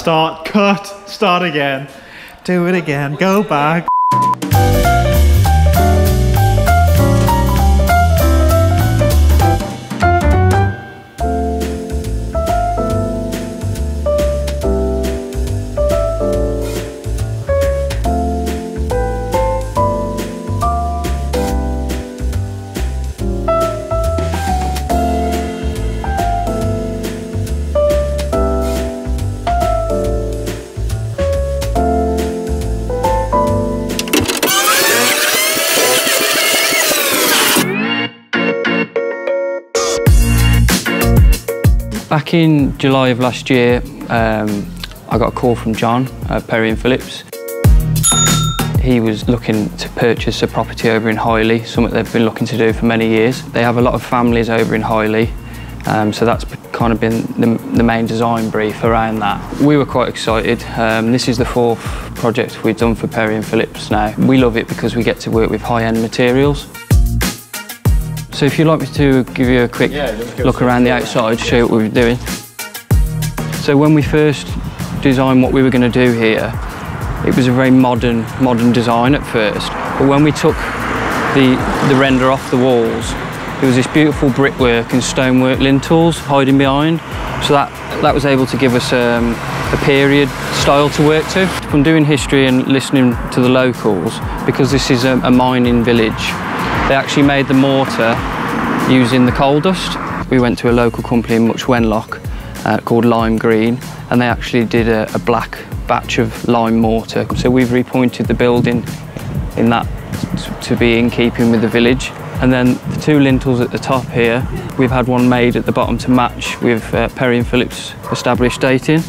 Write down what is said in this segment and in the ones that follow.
Start, cut, start again. Do it again, go back. Back in July of last year, I got a call from John at Perry Phillips. He was looking to purchase a property over in Highley, something they've been looking to do for many years. They have a lot of families over in Highley, so that's kind of been the main design brief around that. We were quite excited. This is the 4th project we've done for Perry Phillips now. We love it because we get to work with high-end materials. So if you'd like me to give you a quick look around the outside, show you what we were doing. So when we first designed what we were going to do here, it was a very modern design at first. But when we took the render off the walls, there was this beautiful brickwork and stonework lintels hiding behind. So that was able to give us a period style to work to. From doing history and listening to the locals, because this is a mining village, they actually made the mortar using the coal dust. We went to a local company in Much Wenlock called Lime Green, and they actually did a black batch of lime mortar. So we've repointed the building in that to be in keeping with the village. And then the 2 lintels at the top here, we've had one made at the bottom to match with Perry Phillips established dating.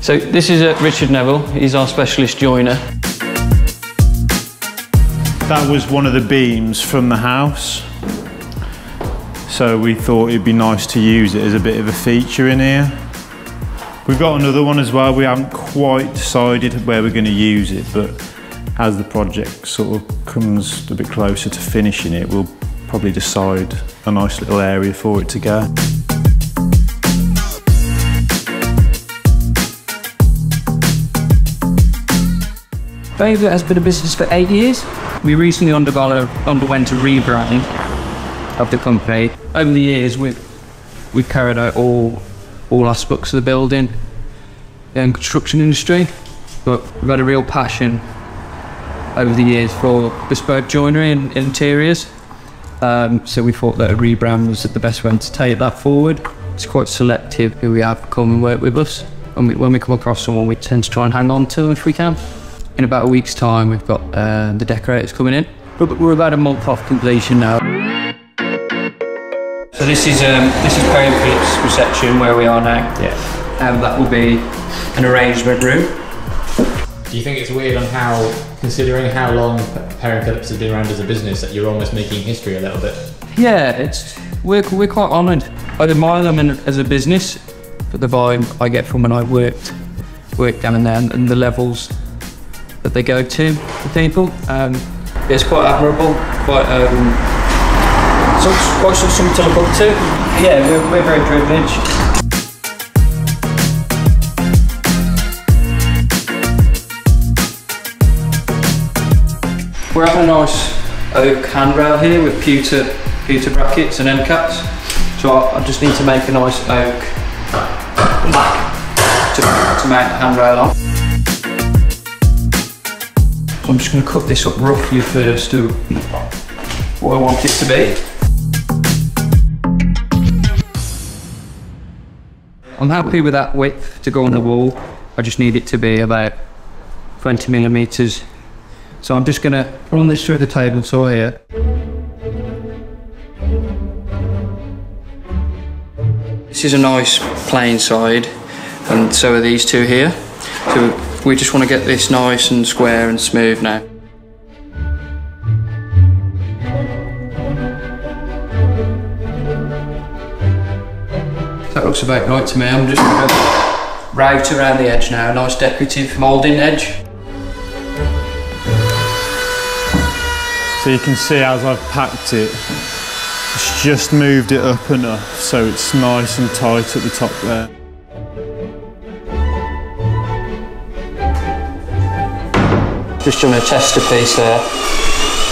So this is Richard Neville, he's our specialist joiner. That was one of the beams from the house. So we thought it'd be nice to use it as a bit of a feature in here. We've got another one as well. We haven't quite decided where we're going to use it, but as the project sort of comes a bit closer to finishing it, we'll probably decide a nice little area for it to go. Faber has been a business for 8 years. We recently underwent a rebrand of the company. Over the years, we've carried out all aspects of the building and construction industry, but we've had a real passion over the years for bespoke joinery and interiors. So we thought that a rebrand was the best way to take that forward. It's quite selective who we have come and work with us. And when we come across someone, we tend to try and hang on to them if we can. In about a week's time, we've got the decorators coming in. We're about a month off completion now. So this is Perry Phillips reception where we are now. Yeah. That will be an arrangement room. Do you think it's weird on how, considering how long Perry Phillips has been around as a business, that you're almost making history a little bit? Yeah, we're quite honoured. I admire them as a business, but the vibe I get from when I worked down in there and the levels that they go to for people. It's quite admirable, quite something to look up to. Yeah, we're very privileged. We're having a nice oak handrail here with pewter brackets and end caps. So I just need to make a nice oak back to mount the handrail on. I'm just going to cut this up roughly first to what I want it to be. I'm happy with that width to go on the wall. I just need it to be about 20 millimetres. So I'm just going to run this through the table saw here. This is a nice plain side, and so are these two here. So we just want to get this nice and square and smooth now. That looks about right to me. I'm just going to route around the edge now, a nice decorative moulding edge. So you can see as I've packed it, It's just moved it up enough so it's nice and tight at the top there. Just doing a tester piece there,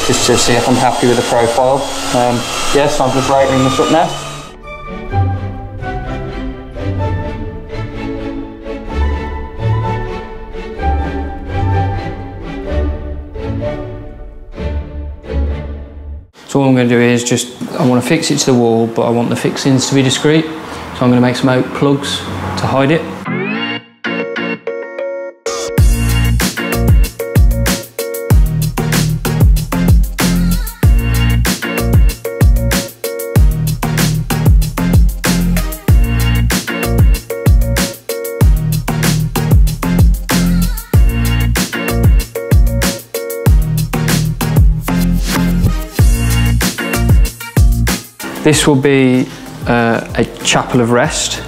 just to see if I'm happy with the profile. Yes, I'm just rating this up now. So all I'm going to do is I want to fix it to the wall, but I want the fixings to be discreet. So I'm going to make some oak plugs to hide it. This will be a chapel of rest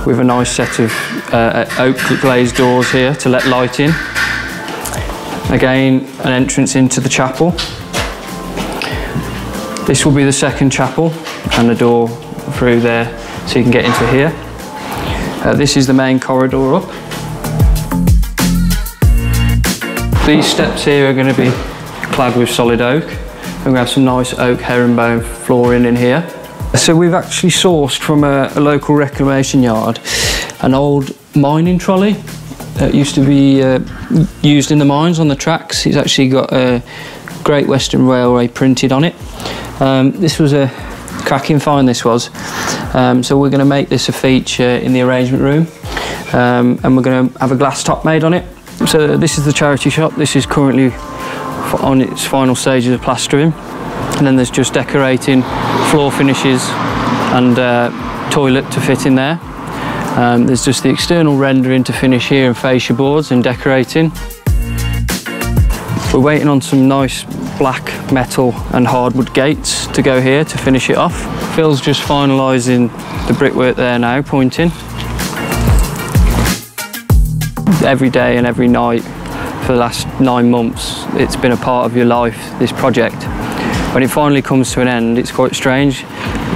with a nice set of oak glazed doors here to let light in. Again, an entrance into the chapel. This will be the second chapel and the door through there so you can get into here. This is the main corridor up. These steps here are going to be clad with solid oak. We're going to have some nice oak herringbone flooring in here. So we've actually sourced from a local reclamation yard an old mining trolley that used to be used in the mines on the tracks. It's actually got a Great Western Railway printed on it. This was a cracking find, this was. So we're going to make this a feature in the arrangement room, and we're going to have a glass top made on it. So this is the charity shop. This is currently on its final stages of plastering, and then there's just decorating, floor finishes and toilet to fit in there. There's just the external rendering to finish here and fascia boards and decorating. We're waiting on some nice black metal and hardwood gates to go here to finish it off. Phil's just finalising the brickwork there now, pointing. Every day and every night for the last 9 months, it's been a part of your life, this project. When it finally comes to an end, it's quite strange,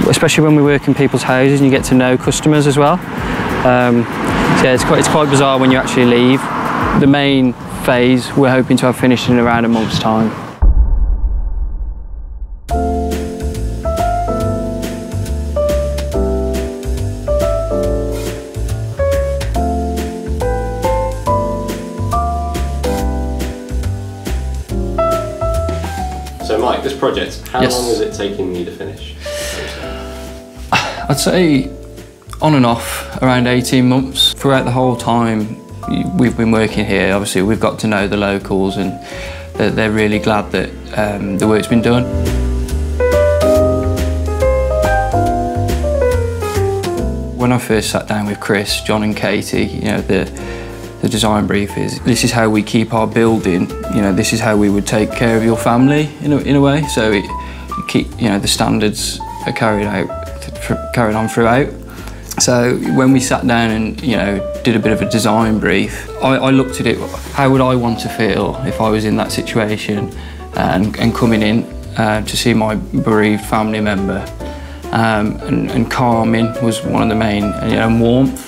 especially when we work in people's houses and you get to know customers as well. So yeah, it's quite bizarre when you actually leave. The main phase we're hoping to have finished in around a month's time. So Mike, this project, how Yes. long is it taking you to finish? I'd say on and off around 18 months. Throughout the whole time we've been working here, obviously we've got to know the locals, and they're really glad that the work's been done. When I first sat down with Chris, John and Katie, you know, the design brief is, this is how we keep our building, you know, this is how we would take care of your family in a way. So you keep, you know, the standards are carried on throughout. So when we sat down and, you know, did a bit of a design brief, I looked at it, how would I want to feel if I was in that situation and coming in to see my bereaved family member. And calming was one of the main, you know, and warmth.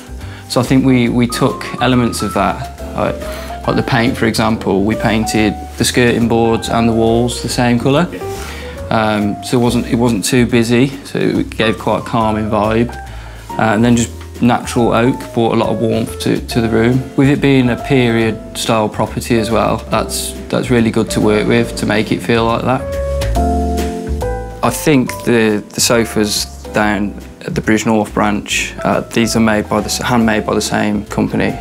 So I think we took elements of that, like the paint, for example. We painted the skirting boards and the walls the same colour, so it wasn't too busy, so it gave quite a calming vibe. And then just natural oak brought a lot of warmth to the room. With it being a period style property as well, that's really good to work with to make it feel like that. I think the sofas down at the Bridge North branch, these are handmade by the same company.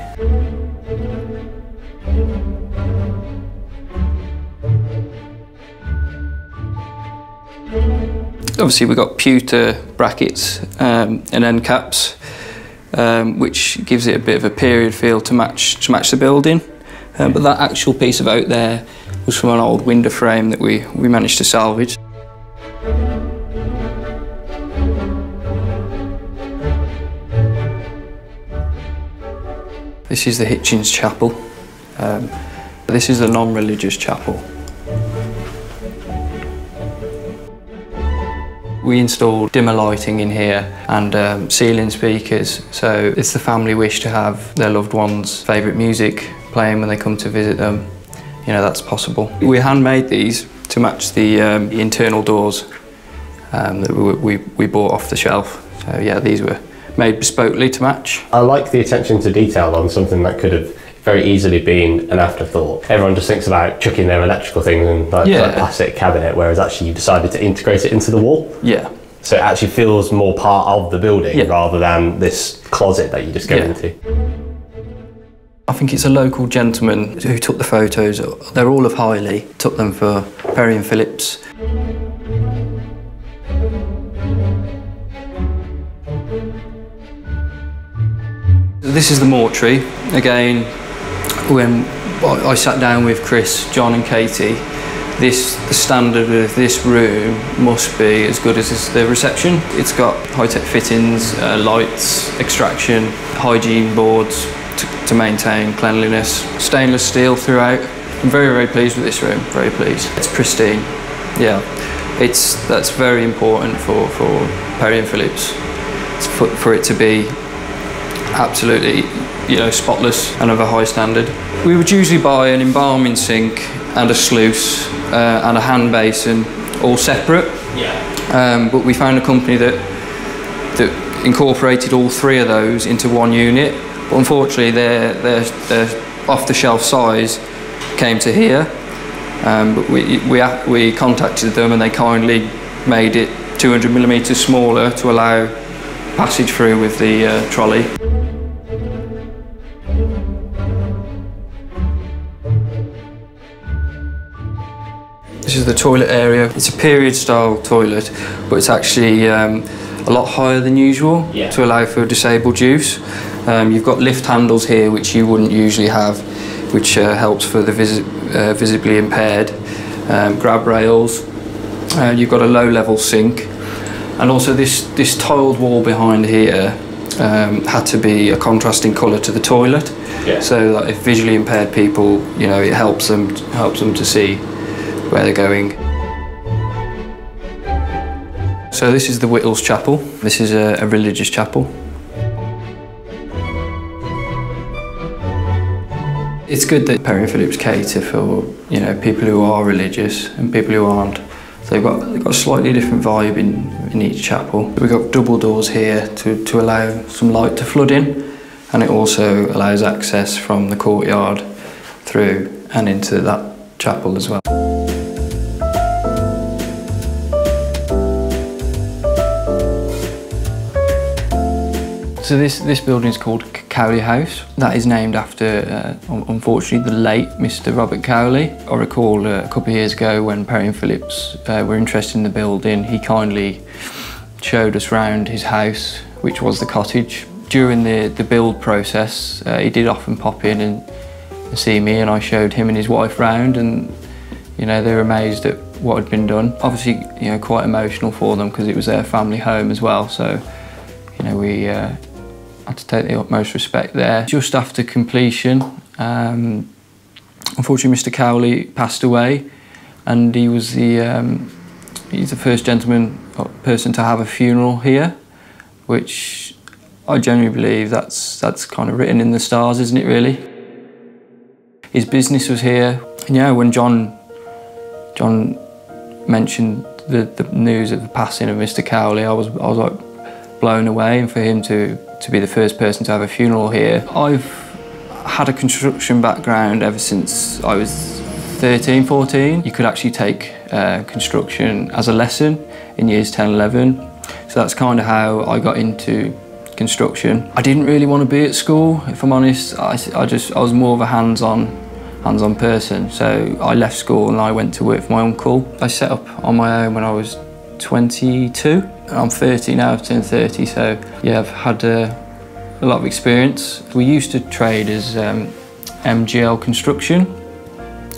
Obviously we've got pewter brackets and end caps, which gives it a bit of a period feel to match the building. But that actual piece of oak there was from an old window frame that we managed to salvage. This is the Hitchens Chapel. This is the non-religious chapel. We installed dimmer lighting in here and ceiling speakers, so it's the family wish to have their loved ones' favourite music playing when they come to visit them. You know, that's possible. We handmade these to match the internal doors that we bought off the shelf. So yeah, these were made bespokely to match. I like the attention to detail on something that could have very easily been an afterthought. Everyone just thinks about chucking their electrical things in like a plastic cabinet, whereas actually you decided to integrate it into the wall. Yeah. So it actually feels more part of the building rather than this closet that you just go into. I think it's a local gentleman who took the photos. They're all of Highley, took them for Perry Phillips. This is the mortuary. Again, when I sat down with Chris, John and Katie, the standard of this room must be as good as the reception. It's got high-tech fittings, lights, extraction, hygiene boards to maintain cleanliness, stainless steel throughout. I'm very, very pleased with this room, very pleased. It's pristine, yeah. That's very important for Perry Phillips, for it to be absolutely, you know, spotless and of a high standard. We would usually buy an embalming sink and a sluice and a hand basin, all separate. Yeah. But we found a company that incorporated all three of those into one unit. But unfortunately, their off-the-shelf size came to here. But we contacted them and they kindly made it 200mm smaller to allow passage through with the trolley. This is the toilet area. It's a period style toilet, but it's actually a lot higher than usual to allow for disabled use. You've got lift handles here, which you wouldn't usually have, which helps for the visibly impaired. Grab rails. You've got a low level sink. And also this tiled wall behind here had to be a contrasting colour to the toilet. So that if visually impaired people, you know, it helps them to see where they're going. So this is the Whittles Chapel. This is a religious chapel. It's good that Perry Phillips cater for, you know, people who are religious and people who aren't. So they've got a slightly different vibe in each chapel. We've got double doors here to allow some light to flood in, and it also allows access from the courtyard through and into that chapel as well. So this building is called Cowley House. That is named after, unfortunately, the late Mr. Robert Cowley. I recall a couple of years ago when Perry Phillips were interested in the building, he kindly showed us round his house, which was the cottage. During the build process, he did often pop in and see me, and I showed him and his wife round, and you know, they were amazed at what had been done. Obviously, you know, quite emotional for them because it was their family home as well. So, you know, we had to take the utmost respect there. Just after completion, unfortunately Mr. Cowley passed away, and he was he's the first person to have a funeral here, which I genuinely believe that's kind of written in the stars, isn't it really? His business was here. And yeah, when John mentioned the news of the passing of Mr. Cowley, I was like blown away, and for him to be the first person to have a funeral here. I've had a construction background ever since I was 13, 14. You could actually take construction as a lesson in years 10, 11. So that's kind of how I got into construction. I didn't really want to be at school, if I'm honest. I was more of a hands-on person. So I left school and I went to work for my uncle. I set up on my own when I was 22. I'm 30 now, I've turned 30, so yeah, I've had a lot of experience. We used to trade as MGL Construction,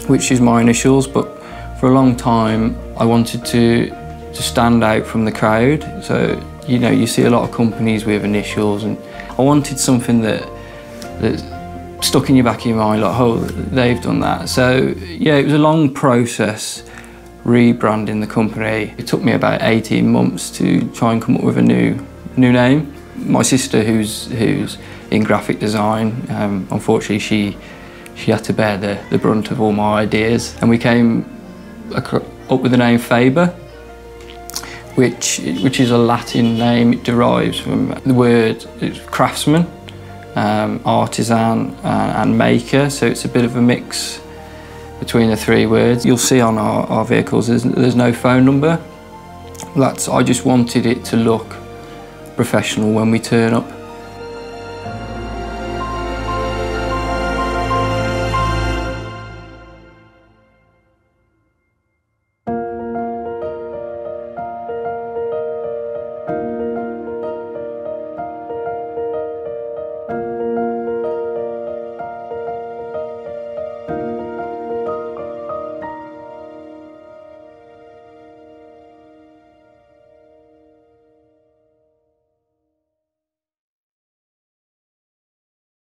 which is my initials, but for a long time I wanted to stand out from the crowd. So, you know, you see a lot of companies with initials, and I wanted something that stuck in your back of your mind, like, oh, they've done that. So yeah, it was a long process, rebranding the company. It took me about 18 months to try and come up with a new name. My sister, who's in graphic design, unfortunately she had to bear the brunt of all my ideas, and we came up with the name Faber, which is a Latin name. It derives from the word craftsman, artisan and maker, so it's a bit of a mix between the three words. You'll see on our vehicles there's no phone number. I just wanted it to look professional when we turn up.